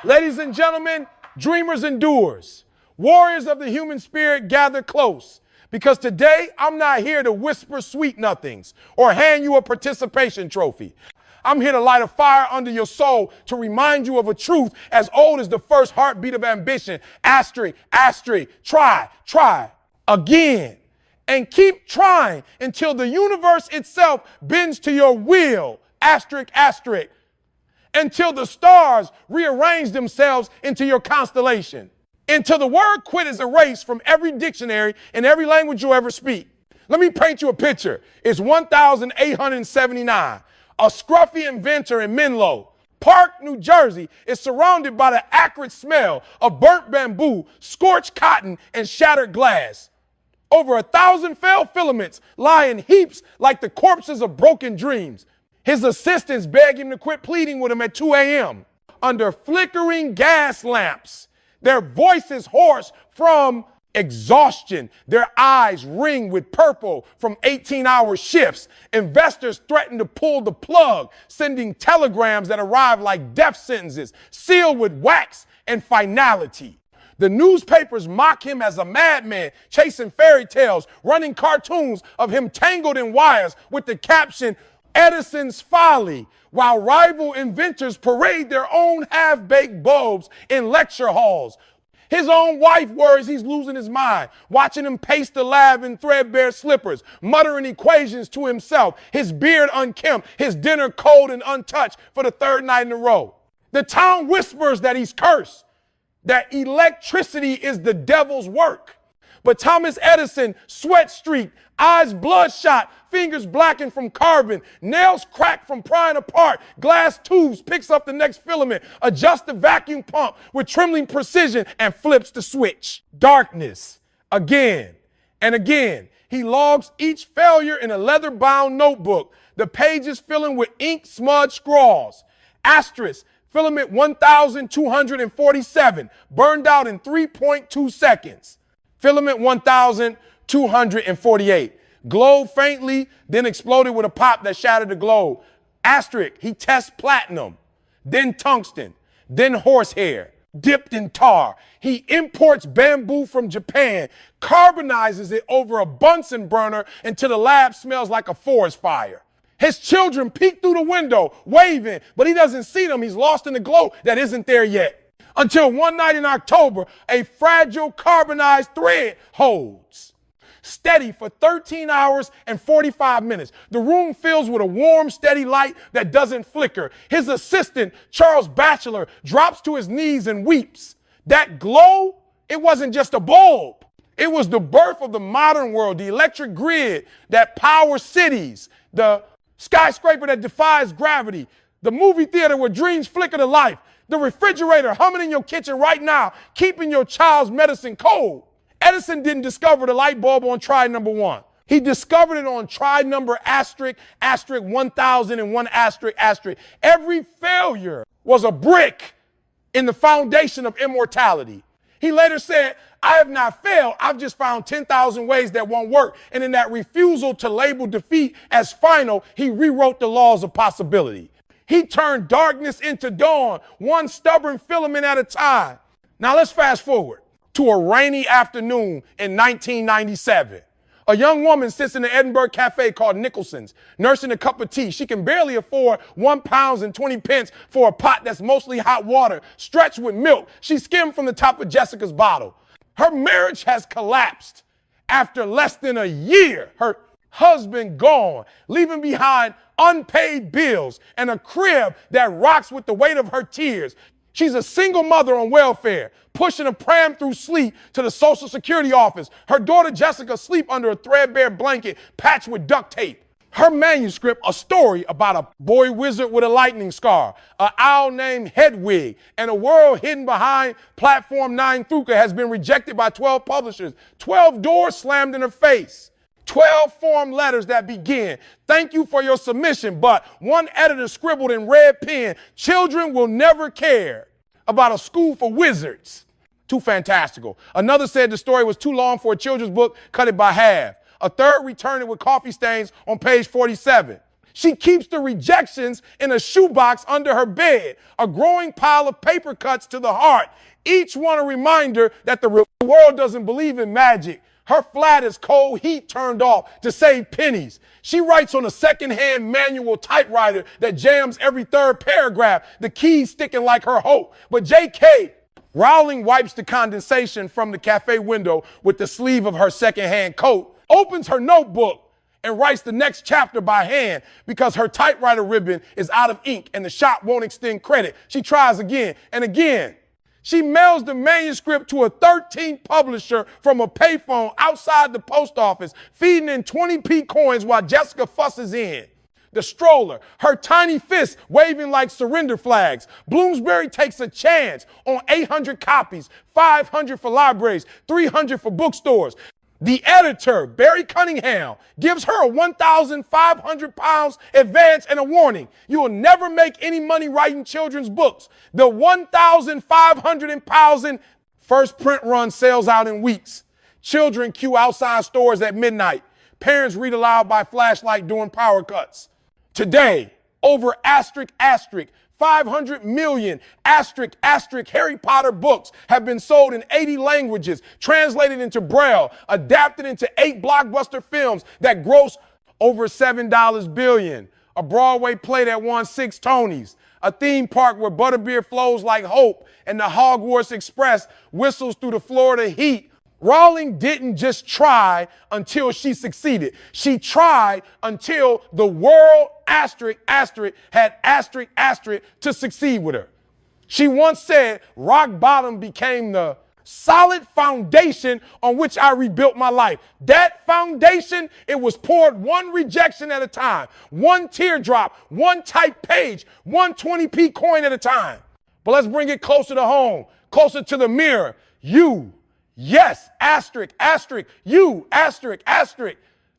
Ladies and gentlemen, dreamers and doers, warriors of the human spirit, gather close. Because today, I'm not here to whisper sweet nothings or hand you a participation trophy. I'm here to light a fire under your soul to remind you of a truth as old as the first heartbeat of ambition. Asterisk, asterisk, try again. And keep trying until the universe itself bends to your will. Asterisk, asterisk. Until the stars rearrange themselves into your constellation. Until the word quit is erased from every dictionary in every language you'll ever speak. Let me paint you a picture. It's 1879. A scruffy inventor in Menlo Park, New Jersey, is surrounded by the acrid smell of burnt bamboo, scorched cotton, and shattered glass. Over 1,000 failed filaments lie in heaps like the corpses of broken dreams. His assistants beg him to quit pleading with him at 2 a.m. under flickering gas lamps. Their voices hoarse from exhaustion. Their eyes ring with purple from 18-hour shifts. Investors threaten to pull the plug, sending telegrams that arrive like death sentences, sealed with wax and finality. The newspapers mock him as a madman, chasing fairy tales, running cartoons of him tangled in wires with the caption, Edison's Folly, while rival inventors parade their own half-baked bulbs in lecture halls. His own wife worries he's losing his mind, watching him pace the lab in threadbare slippers, muttering equations to himself, his beard unkempt, his dinner cold and untouched for the third night in a row. The town whispers that he's cursed, that electricity is the devil's work. But Thomas Edison, sweat-streaked, eyes bloodshot, fingers blackened from carbon, nails cracked from prying apart, glass tubes, picks up the next filament, adjusts the vacuum pump with trembling precision, and flips the switch. Darkness, again and again. He logs each failure in a leather-bound notebook, the pages filling with ink-smudged scrawls. Asterisk, filament 1,247, burned out in 3.2 seconds. Filament 1,248. Glowed faintly, then exploded with a pop that shattered the globe. Asterisk, he tests platinum, then tungsten, then horsehair, dipped in tar. He imports bamboo from Japan, carbonizes it over a Bunsen burner until the lab smells like a forest fire. His children peek through the window, waving, but he doesn't see them. He's lost in the glow that isn't there yet. Until one night in October, a fragile carbonized thread holds steady for 13 hours and 45 minutes. The room fills with a warm, steady light that doesn't flicker. His assistant, Charles Batchelor, drops to his knees and weeps. That glow, it wasn't just a bulb. It was the birth of the modern world, the electric grid that powers cities, the skyscraper that defies gravity, the movie theater where dreams flicker to life, the refrigerator humming in your kitchen right now, keeping your child's medicine cold. Edison didn't discover the light bulb on try number 1. He discovered it on try number asterisk, asterisk 1001 asterisk, asterisk. Every failure was a brick in the foundation of immortality. He later said, I have not failed. I've just found 10,000 ways that won't work. And in that refusal to label defeat as final, he rewrote the laws of possibility. He turned darkness into dawn, one stubborn filament at a time. Now let's fast forward to a rainy afternoon in 1997. A young woman sits in an Edinburgh cafe called Nicholson's, nursing a cup of tea. She can barely afford £1.20 for a pot that's mostly hot water, stretched with milk. She skimmed from the top of Jessica's bottle. Her marriage has collapsed after less than a year. Her husband gone, leaving behind unpaid bills and a crib that rocks with the weight of her tears. She's a single mother on welfare, pushing a pram through sleep to the Social Security office. Her daughter Jessica sleep under a threadbare blanket patched with duct tape. Her manuscript, a story about a boy wizard with a lightning scar, an owl named Hedwig, and a world hidden behind Platform 9 Thuka has been rejected by 12 publishers. 12 doors slammed in her face. 12 form letters that begin, thank you for your submission, but one editor scribbled in red pen, children will never care about a school for wizards. Too fantastical. Another said the story was too long for a children's book, cut it by half. A third returned it with coffee stains on page 47. She keeps the rejections in a shoebox under her bed, a growing pile of paper cuts to the heart, each one a reminder that the world doesn't believe in magic. Her flat is cold heat turned off to save pennies. She writes on a secondhand manual typewriter that jams every third paragraph, the keys sticking like her hope. But JK, Rowling wipes the condensation from the cafe window with the sleeve of her secondhand coat, opens her notebook, and writes the next chapter by hand because her typewriter ribbon is out of ink and the shop won't extend credit. She tries again and again. She mails the manuscript to a 13th publisher from a payphone outside the post office, feeding in 20p coins while Jessica fusses in. The stroller, her tiny fists waving like surrender flags. Bloomsbury takes a chance on 800 copies, 500 for libraries, 300 for bookstores. The editor, Barry Cunningham, gives her a 1,500 pounds advance and a warning. You will never make any money writing children's books. The 1,500 pounds first print run sells out in weeks. Children queue outside stores at midnight. Parents read aloud by flashlight during power cuts. Today, over asterisk, 500 million Harry Potter books have been sold in 80 languages, translated into Braille, adapted into 8 blockbuster films that gross over $7 billion, a Broadway play that won 6 Tonys, a theme park where butterbeer flows like hope and the Hogwarts Express whistles through the Florida heat. Rowling didn't just try until she succeeded. She tried until the world had to succeed with her. She once said, rock bottom became the solid foundation on which I rebuilt my life. That foundation, it was poured one rejection at a time, one teardrop, one typed page, one 20p coin at a time. But let's bring it closer to home, closer to the mirror. You. Yes, you,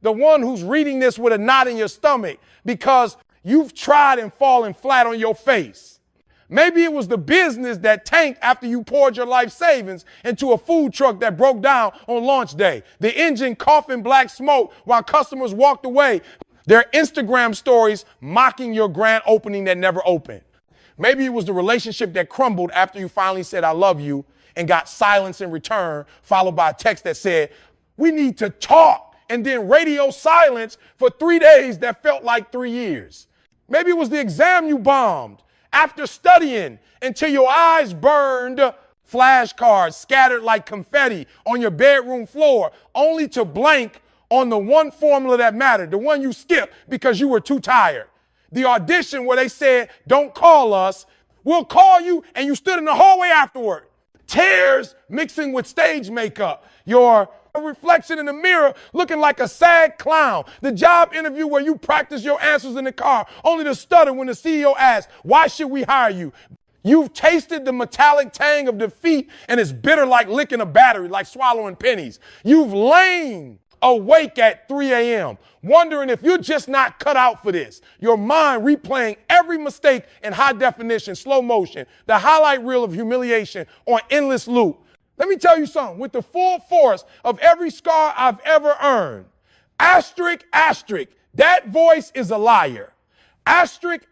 the one who's reading this with a knot in your stomach because you've tried and fallen flat on your face. Maybe it was the business that tanked after you poured your life savings into a food truck that broke down on launch day. The engine coughing black smoke while customers walked away. Their Instagram stories mocking your grand opening that never opened. Maybe it was the relationship that crumbled after you finally said, I love you, and got silence in return, followed by a text that said, we need to talk, and then radio silence for 3 days that felt like 3 years. Maybe it was the exam you bombed after studying until your eyes burned, flashcards scattered like confetti on your bedroom floor, only to blank on the one formula that mattered, the one you skipped because you were too tired. The audition where they said, don't call us, we'll call you, and you stood in the hallway afterward. Tears mixing with stage makeup. Your reflection in the mirror looking like a sad clown. The job interview where you practice your answers in the car, only to stutter when the CEO asks, why should we hire you? You've tasted the metallic tang of defeat and it's bitter like licking a battery, like swallowing pennies. You've lain awake at 3 a.m., wondering if you're just not cut out for this. Your mind replaying every mistake in high definition, slow motion, the highlight reel of humiliation on endless loop. Let me tell you something. With the full force of every scar I've ever earned, asterisk, that voice is a liar. Asterisk,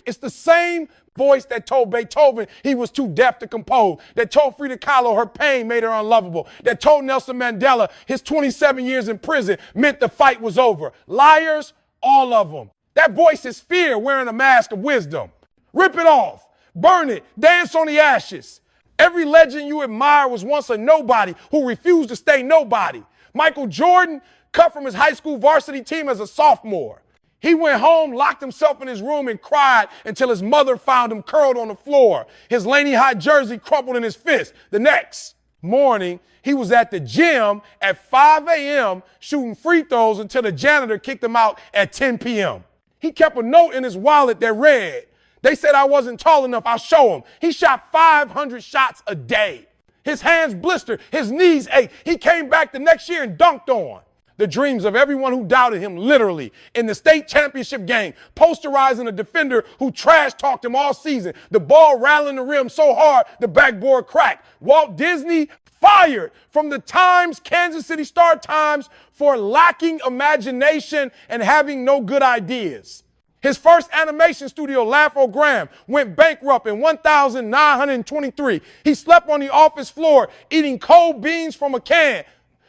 it's the same voice that told Beethoven he was too deaf to compose, that told Frida Kahlo her pain made her unlovable, that told Nelson Mandela his 27 years in prison meant the fight was over. Liars, all of them. That voice is fear wearing a mask of wisdom. Rip it off, burn it, dance on the ashes. Every legend you admire was once a nobody who refused to stay nobody. Michael Jordan cut from his high school varsity team as a sophomore. He went home, locked himself in his room, and cried until his mother found him curled on the floor, his Laney High jersey crumpled in his fist. The next morning, he was at the gym at 5 a.m. shooting free throws until the janitor kicked him out at 10 p.m. He kept a note in his wallet that read, they said I wasn't tall enough, I'll show them. He shot 500 shots a day. His hands blistered, his knees ached. He came back the next year and dunked on the dreams of everyone who doubted him, literally, in the state championship game, posterizing a defender who trash-talked him all season. The ball rattling the rim so hard, the backboard cracked. Walt Disney fired from the Times, Kansas City Star Times, for lacking imagination and having no good ideas. His first animation studio, Laugh-O-Gram, went bankrupt in 1923. He slept on the office floor, eating cold beans from a can,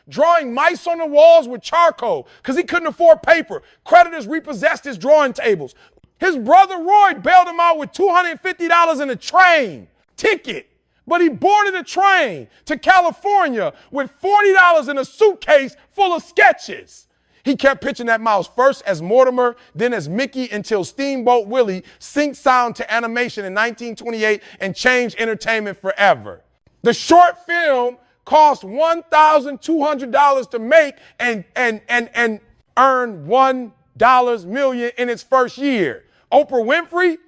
drawing mice on the walls with charcoal because he couldn't afford paper. Creditors repossessed his drawing tables. His brother Roy bailed him out with $250 in a train ticket, but he boarded a train to California with $40 in a suitcase full of sketches. He kept pitching that mouse first as Mortimer, then as Mickey, until Steamboat Willie synced sound to animation in 1928 and changed entertainment forever. The short film cost $1,200 to make and earned $1 million in its first year. Oprah Winfrey,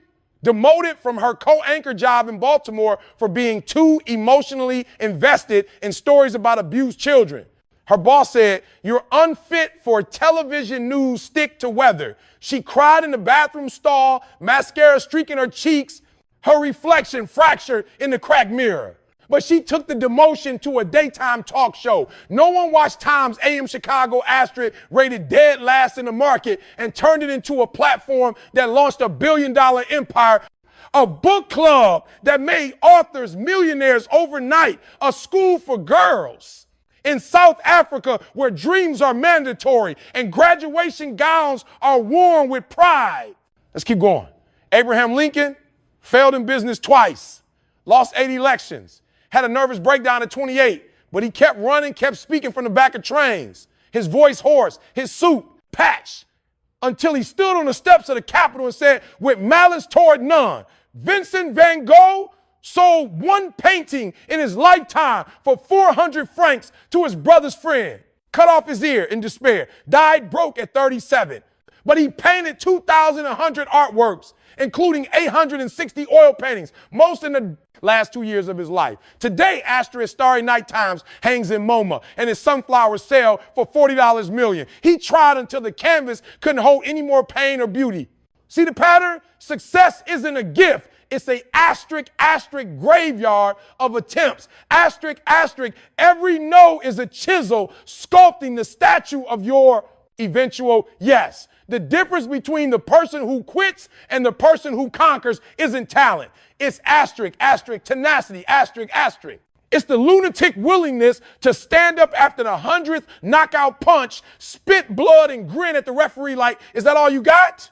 demoted from her co-anchor job in Baltimore for being too emotionally invested in stories about abused children. Her boss said, "You're unfit for television news, stick to weather." She cried in the bathroom stall, mascara streaking her cheeks, her reflection fractured in the cracked mirror. But she took the demotion to a daytime talk show. No one watched Time's AM Chicago asterisk rated dead last in the market and turned it into a platform that launched a billion-dollar empire. A book club that made authors millionaires overnight. A school for girls in South Africa where dreams are mandatory and graduation gowns are worn with pride. Let's keep going. Abraham Lincoln failed in business twice, lost 8 elections, had a nervous breakdown at 28, but he kept running, kept speaking from the back of trains, his voice hoarse, his suit patched, until he stood on the steps of the Capitol and said, "With malice toward none." Vincent van Gogh sold one painting in his lifetime for 400 francs to his brother's friend, cut off his ear in despair, died broke at 37. But he painted 2,100 artworks, including 860 oil paintings, most in the last 2 years of his life. Today, Asterisk Starry Night Times hangs in MoMA, and his sunflowers sell for $40 million. He tried until the canvas couldn't hold any more pain or beauty. See the pattern? Success isn't a gift. It's a asterisk graveyard of attempts. Asterisk, every no is a chisel sculpting the statue of your eventual yes. The difference between the person who quits and the person who conquers isn't talent. It's asterisk, tenacity, asterisk. It's the lunatic willingness to stand up after the 100th knockout punch, spit blood and grin at the referee like, "Is that all you got?"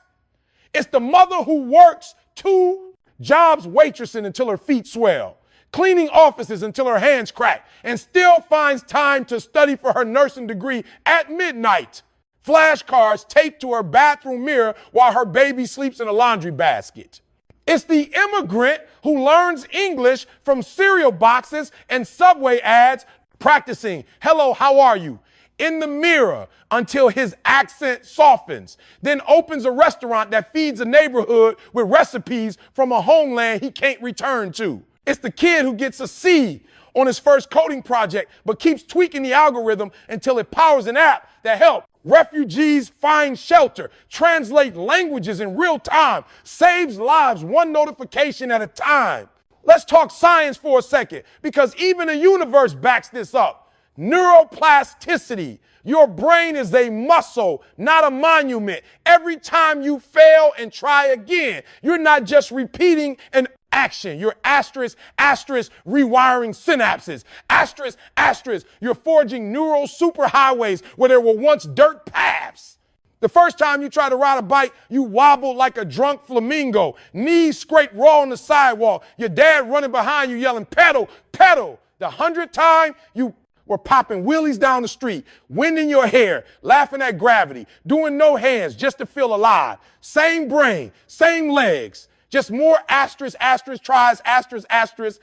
It's the mother who works 2 jobs waitressing until her feet swell, cleaning offices until her hands crack, and still finds time to study for her nursing degree at midnight. Flashcards taped to her bathroom mirror while her baby sleeps in a laundry basket. It's the immigrant who learns English from cereal boxes and Subway ads, practicing "Hello, how are you?" in the mirror until his accent softens, then opens a restaurant that feeds a neighborhood with recipes from a homeland he can't return to. It's the kid who gets a C on his first coding project, but keeps tweaking the algorithm until it powers an app that helps refugees find shelter, translate languages in real time, saves lives one notification at a time. Let's talk science for a second, because even the universe backs this up. Neuroplasticity. Your brain is a muscle, not a monument. Every time you fail and try again, you're not just repeating an action. You're asterisk, rewiring synapses. Asterisk, you're forging neural superhighways where there were once dirt paths. The first time you try to ride a bike, you wobbled like a drunk flamingo. Knees scrape raw on the sidewalk. Your dad running behind you yelling, "Pedal, pedal." The 100th time, you were popping wheelies down the street, wind in your hair, laughing at gravity, doing no hands just to feel alive. Same brain, same legs, just more asterisk tries, asterisk.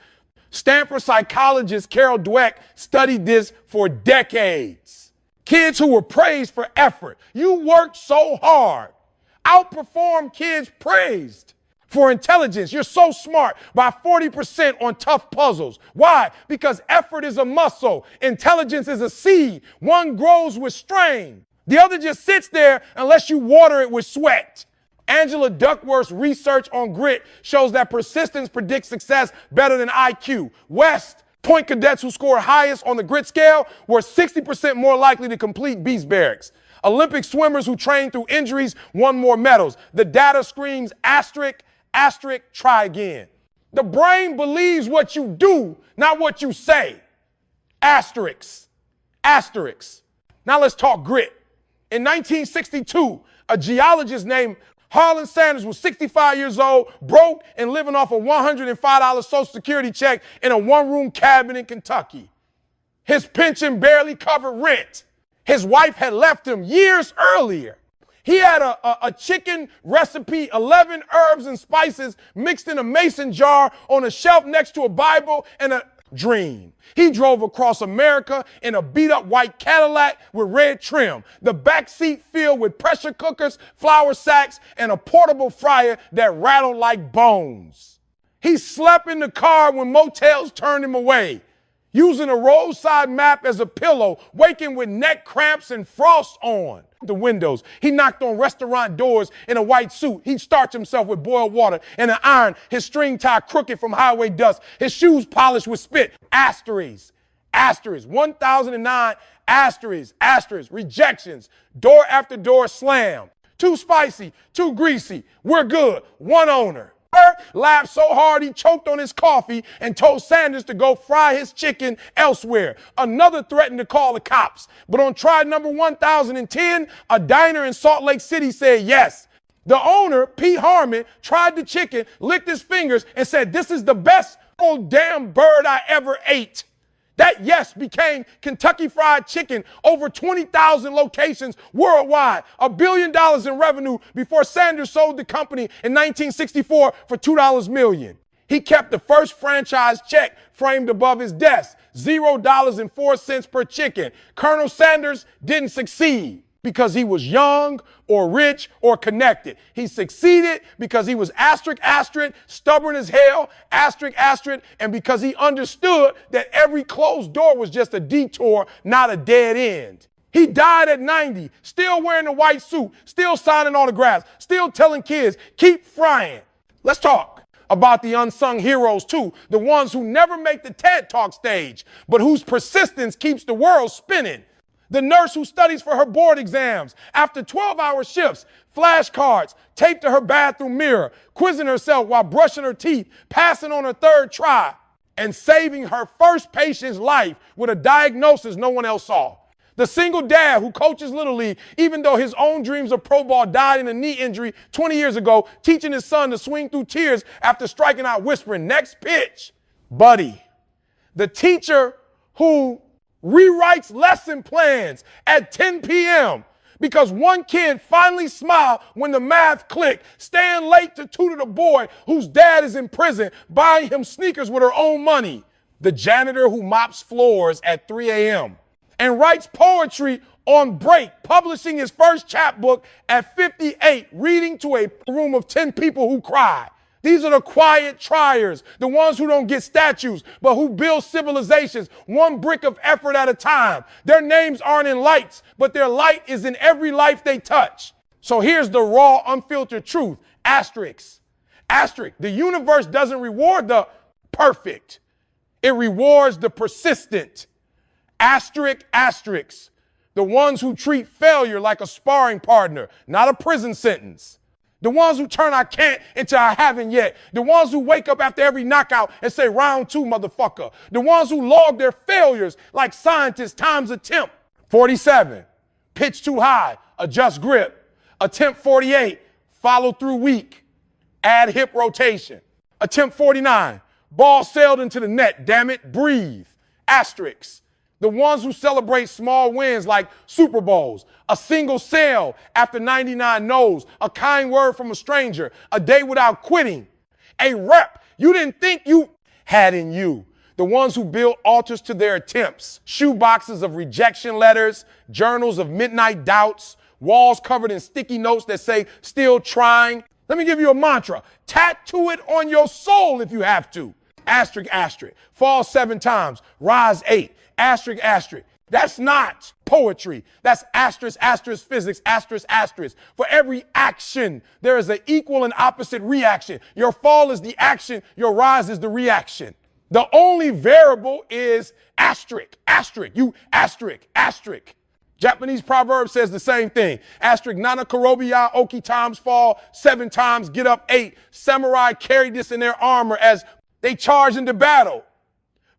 Stanford psychologist Carol Dweck studied this for decades. Kids who were praised for effort. You worked so hard. Outperformed kids praised for intelligence. You're so smart by 40% on tough puzzles. Why? Because effort is a muscle. Intelligence is a seed. One grows with strain. The other just sits there unless you water it with sweat. Angela Duckworth's research on grit shows that persistence predicts success better than IQ. West Point cadets who scored highest on the grit scale were 60% more likely to complete beast barracks. Olympic swimmers who trained through injuries won more medals. The data screams asterisk, asterisk, try again. The brain believes what you do, not what you say. Asterisk, asterisk. Now let's talk grit. In 1962, a geologist named Harlan Sanders was 65 years old, broke, and living off a $105 Social Security check in a one-room cabin in Kentucky. His pension barely covered rent. His wife had left him years earlier. He had a chicken recipe, 11 herbs and spices mixed in a mason jar on a shelf next to a Bible and a dream. He drove across America in a beat-up white Cadillac with red trim, the back seat filled with pressure cookers, flour sacks, and a portable fryer that rattled like bones. He slept in the car when motels turned him away, using a roadside map as a pillow, waking with neck cramps and frost on the windows. He knocked on restaurant doors in a white suit. He'd starch himself with boiled water and an iron, his string tie crooked from highway dust, his shoes polished with spit. Asterisk, asterisk, 1009, asterisk, asterisk, rejections, door after door slam. Too spicy, too greasy, we're good, one owner. Laughed so hard he choked on his coffee and told Sanders to go fry his chicken elsewhere. Another threatened to call the cops. But on try number 1010, a diner in Salt Lake City said yes. The owner, Pete Harmon, tried the chicken, licked his fingers, and said, "This is the best old damn bird I ever ate." That yes became Kentucky Fried Chicken, over 20,000 locations worldwide, $1 billion in revenue before Sanders sold the company in 1964 for $2 million. He kept the first franchise check framed above his desk, $0.04 per chicken. Colonel Sanders didn't succeed because he was young or rich or connected. He succeeded because he was asterisk, asterisk, stubborn as hell, asterisk, asterisk, and because he understood that every closed door was just a detour, not a dead end. He died at 90, still wearing a white suit, still signing autographs, still telling kids, keep frying. Let's talk about the unsung heroes too, the ones who never make the TED Talk stage, but whose persistence keeps the world spinning. The nurse who studies for her board exams after 12-hour shifts, flashcards taped to her bathroom mirror, quizzing herself while brushing her teeth, passing on her third try, and saving her first patient's life with a diagnosis no one else saw. The single dad who coaches Little League, even though his own dreams of pro ball died in a knee injury 20 years ago, teaching his son to swing through tears after striking out whispering, "Next pitch, buddy." The teacher who rewrites lesson plans at 10 p.m. because one kid finally smiled when the math clicked, staying late to tutor the boy whose dad is in prison, buying him sneakers with her own money. The janitor who mops floors at 3 a.m. and writes poetry on break, publishing his first chapbook at 58, reading to a room of 10 people who cry. These are the quiet triers, the ones who don't get statues, but who build civilizations one brick of effort at a time. Their names aren't in lights, but their light is in every life they touch. So here's the raw, unfiltered truth. Asterisk. Asterisk. The universe doesn't reward the perfect. It rewards the persistent. Asterisk, asterisk. The ones who treat failure like a sparring partner, not a prison sentence. The ones who turn "I can't" into "I haven't yet." The ones who wake up after every knockout and say "round two, motherfucker." The ones who log their failures like scientists times attempt. 47, pitch too high, adjust grip. Attempt 48, follow through weak, add hip rotation. Attempt 49, ball sailed into the net, damn it, breathe. Asterisk. The ones who celebrate small wins like Super Bowls, a single sale after 99 no's, a kind word from a stranger, a day without quitting, a rep you didn't think you had in you. The ones who build altars to their attempts, shoe boxes of rejection letters, journals of midnight doubts, walls covered in sticky notes that say "still trying." Let me give you a mantra. Tattoo it on your soul if you have to. Asterisk, asterisk. Fall 7 times, rise 8. Asterisk, asterisk. That's not poetry. That's asterisk, asterisk physics, asterisk, asterisk. For every action, there is an equal and opposite reaction. Your fall is the action. Your rise is the reaction. The only variable is asterisk, asterisk. You asterisk, asterisk. Japanese proverb says the same thing. Asterisk, nana korobiya, oki times fall, 7 times get up 8. Samurai carried this in their armor as they charged into battle.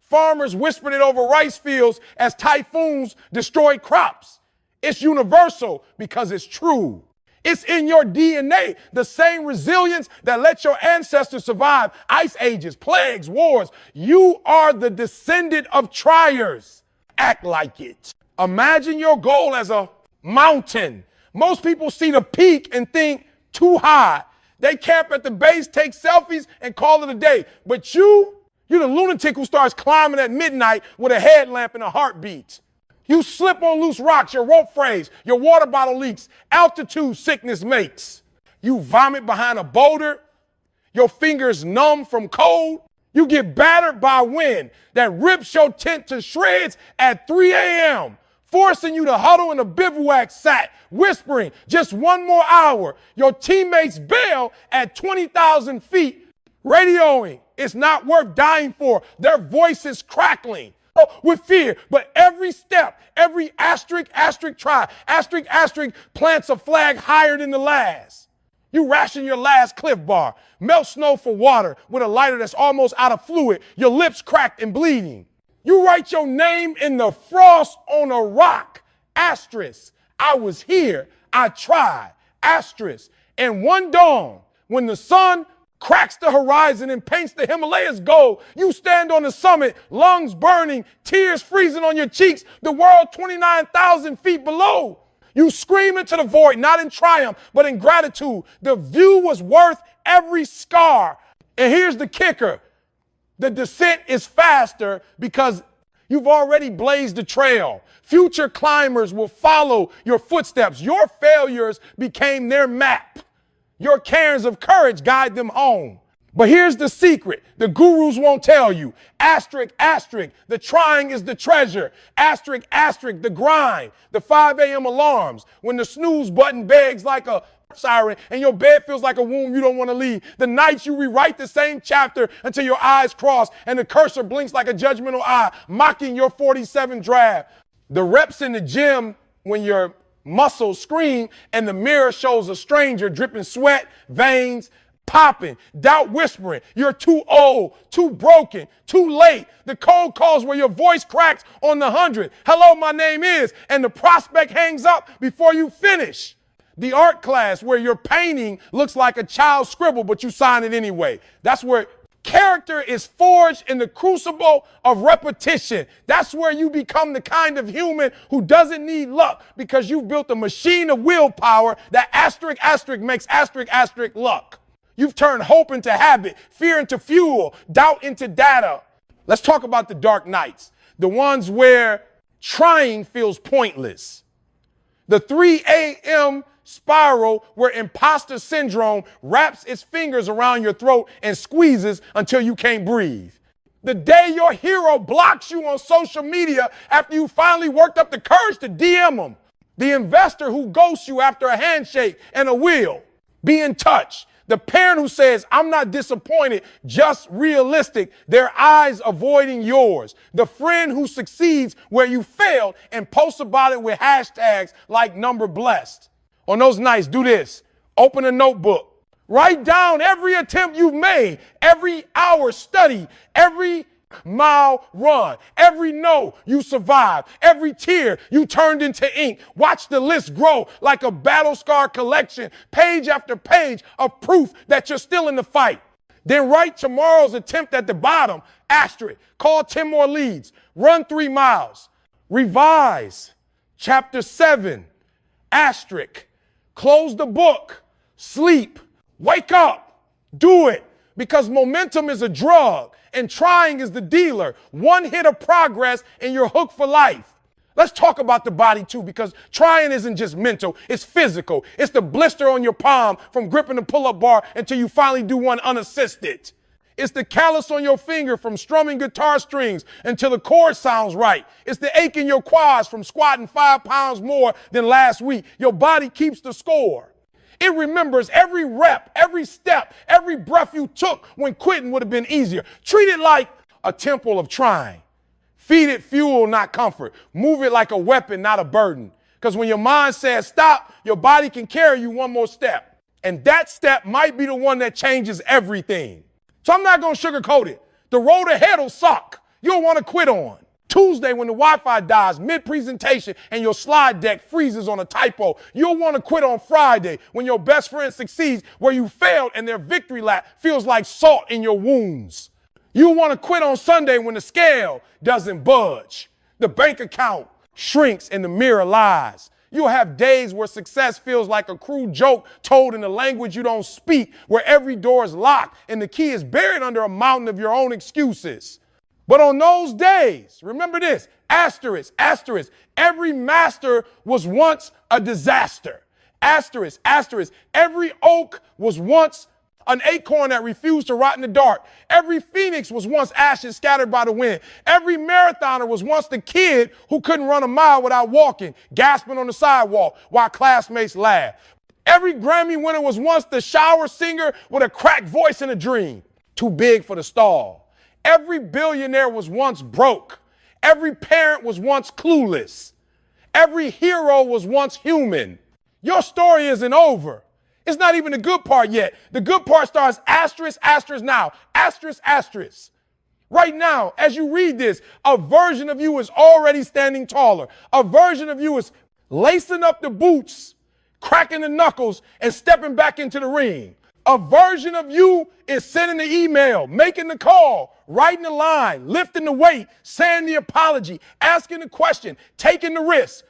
Farmers whispered it over rice fields as typhoons destroyed crops. It's universal because it's true. It's in your DNA, the same resilience that let your ancestors survive ice ages, plagues, wars. You are the descendant of triers. Act like it. Imagine your goal as a mountain. Most people see the peak and think too high. They camp at the base, take selfies, and call it a day. But you're the lunatic who starts climbing at midnight with a headlamp and a heartbeat. You slip on loose rocks, your rope frays, your water bottle leaks, altitude sickness makes. You vomit behind a boulder, your fingers numb from cold. You get battered by wind that rips your tent to shreds at 3 a.m., forcing you to huddle in a bivouac sack, whispering, just one more hour. Your teammates bail at 20,000 feet, radioing, it's not worth dying for. Their voices crackling with fear, but every step, every asterisk try, asterisk plants a flag higher than the last. You ration your last Cliff Bar, melt snow for water with a lighter that's almost out of fluid, your lips cracked and bleeding. You write your name in the frost on a rock, asterisk. I was here, I tried, asterisk. And one dawn, when the sun cracks the horizon and paints the Himalayas gold, you stand on the summit, lungs burning, tears freezing on your cheeks, the world 29,000 feet below. You scream into the void, not in triumph, but in gratitude. The view was worth every scar. And here's the kicker. The descent is faster because you've already blazed the trail. Future climbers will follow your footsteps. Your failures became their map. Your cairns of courage guide them home. But here's the secret. The gurus won't tell you. Asterisk, the trying is the treasure. Asterisk, the grind. The 5 a.m. alarms. When the snooze button begs like a siren and your bed feels like a womb you don't want to leave. The nights you rewrite the same chapter until your eyes cross and the cursor blinks like a judgmental eye, mocking your 47 draft. The reps in the gym when your muscles scream and the mirror shows a stranger dripping sweat, veins, popping, doubt whispering, you're too old, too broken, too late. The cold calls where your voice cracks on the 100. Hello, my name is, and the prospect hangs up before you finish. The art class where your painting looks like a child's scribble, but you sign it anyway. That's where character is forged in the crucible of repetition. That's where you become the kind of human who doesn't need luck because you've built a machine of willpower that asterisk makes asterisk luck. You've turned hope into habit, fear into fuel, doubt into data. Let's talk about the dark nights, the ones where trying feels pointless. The 3 a.m. spiral where imposter syndrome wraps its fingers around your throat and squeezes until you can't breathe. The day your hero blocks you on social media after you finally worked up the courage to DM them. The investor who ghosts you after a handshake and a will. Be in touch. The parent who says, I'm not disappointed, just realistic, their eyes avoiding yours. The friend who succeeds where you failed and posts about it with hashtags like number blessed. On those nights, do this. Open a notebook. Write down every attempt you've made, every hour study, every mile run, every no you survived, every tear you turned into ink. Watch the list grow like a battle scar collection, page after page of proof that you're still in the fight. Then write tomorrow's attempt at the bottom, asterisk, call 10 more leads, run 3 miles, revise, chapter 7, asterisk, close the book, sleep, wake up, do it, because momentum is a drug and trying is the dealer. One hit of progress and you're hooked for life. Let's talk about the body too, because trying isn't just mental, it's physical. It's the blister on your palm from gripping the pull-up bar until you finally do one unassisted. It's the callus on your finger from strumming guitar strings until the chord sounds right. It's the ache in your quads from squatting 5 pounds more than last week. Your body keeps the score. It remembers every rep, every step, every breath you took when quitting would have been easier. Treat it like a temple of trying. Feed it fuel, not comfort. Move it like a weapon, not a burden. Because when your mind says stop, your body can carry you one more step. And that step might be the one that changes everything. So I'm not going to sugarcoat it. The road ahead will suck. You'll want to quit on. Tuesday, when the Wi-Fi dies mid-presentation and your slide deck freezes on a typo, you'll want to quit on Friday when your best friend succeeds where you failed and their victory lap feels like salt in your wounds. You'll want to quit on Sunday when the scale doesn't budge. The bank account shrinks and the mirror lies. You'll have days where success feels like a crude joke told in a language you don't speak, where every door is locked and the key is buried under a mountain of your own excuses. But on those days, remember this, asterisk, asterisk, every master was once a disaster. Asterisk, asterisk, every oak was once an acorn that refused to rot in the dark. Every phoenix was once ashes scattered by the wind. Every marathoner was once the kid who couldn't run a mile without walking, gasping on the sidewalk while classmates laughed. Every Grammy winner was once the shower singer with a cracked voice in a dream, too big for the stall. Every billionaire was once broke. Every parent was once clueless. Every hero was once human. Your story isn't over. It's not even the good part yet. The good part starts asterisk, asterisk now, asterisk, asterisk. Right now, as you read this, a version of you is already standing taller. A version of you is lacing up the boots, cracking the knuckles, and stepping back into the ring. A version of you is sending the email, making the call, writing the line, lifting the weight, saying the apology, asking the question, taking the risk.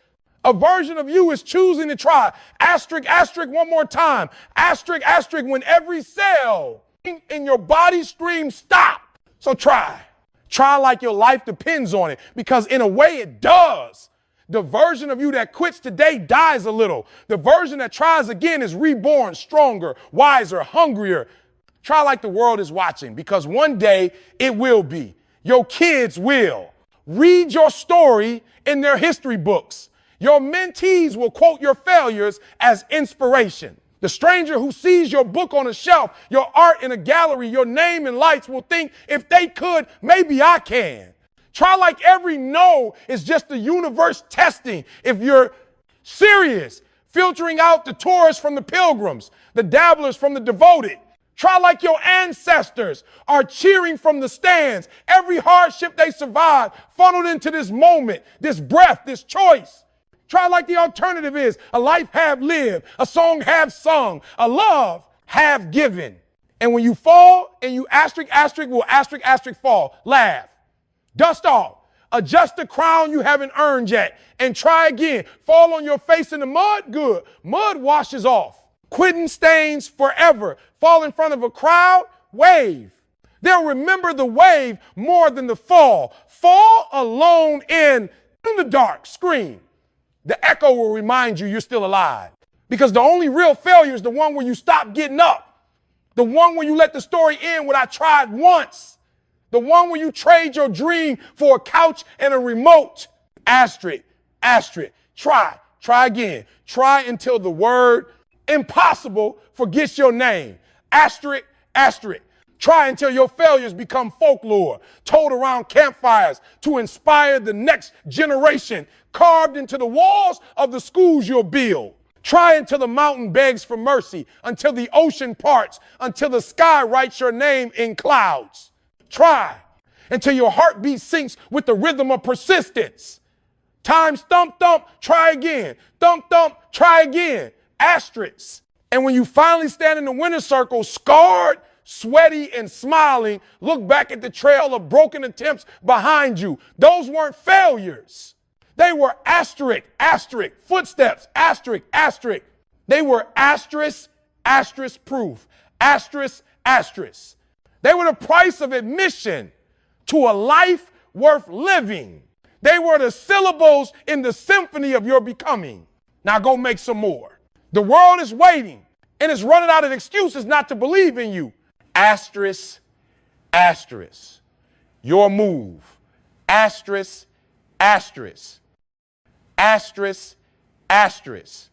A version of you is choosing to try. Asterisk, asterisk one more time. Asterisk, asterisk when every cell in your body screams stop. So try. Try like your life depends on it, because in a way it does. The version of you that quits today dies a little. The version that tries again is reborn, stronger, wiser, hungrier. Try like the world is watching, because one day it will be. Your kids will. Read your story in their history books. Your mentees will quote your failures as inspiration. The stranger who sees your book on a shelf, your art in a gallery, your name in lights will think, if they could, maybe I can. Try like every no is just the universe testing if you're serious, filtering out the tourists from the pilgrims, the dabblers from the devoted. Try like your ancestors are cheering from the stands. Every hardship they survived funneled into this moment, this breath, this choice. Try like the alternative is a life half lived, a song half sung, a love half given. And when you fall and you asterisk, asterisk will asterisk, asterisk fall, laugh. Dust off. Adjust the crown you haven't earned yet and try again. Fall on your face in the mud? Good. Mud washes off. Quitting stains forever. Fall in front of a crowd? Wave. They'll remember the wave more than the fall. Fall alone in the dark. Scream. The echo will remind you you're still alive. Because the only real failure is the one where you stop getting up. The one where you let the story end when I tried once. The one where you trade your dream for a couch and a remote. Asterisk, asterisk. Try again. Try until the word impossible forgets your name. Asterisk, asterisk. Try until your failures become folklore, told around campfires to inspire the next generation, carved into the walls of the schools you'll build. Try until the mountain begs for mercy, until the ocean parts, until the sky writes your name in clouds. Try until your heartbeat syncs with the rhythm of persistence. Times thump, thump, try again. Thump, thump, try again. Asterisks. And when you finally stand in the winner's circle, scarred, sweaty, and smiling, look back at the trail of broken attempts behind you. Those weren't failures. They were asterisk, asterisk, footsteps, asterisk, asterisk. They were asterisk, asterisk proof. Asterisk, asterisk. They were the price of admission to a life worth living. They were the syllables in the symphony of your becoming. Now go make some more. The world is waiting and it's running out of excuses not to believe in you. Asterisk, asterisk. Your move. Asterisk, asterisk. Asterisk, asterisk.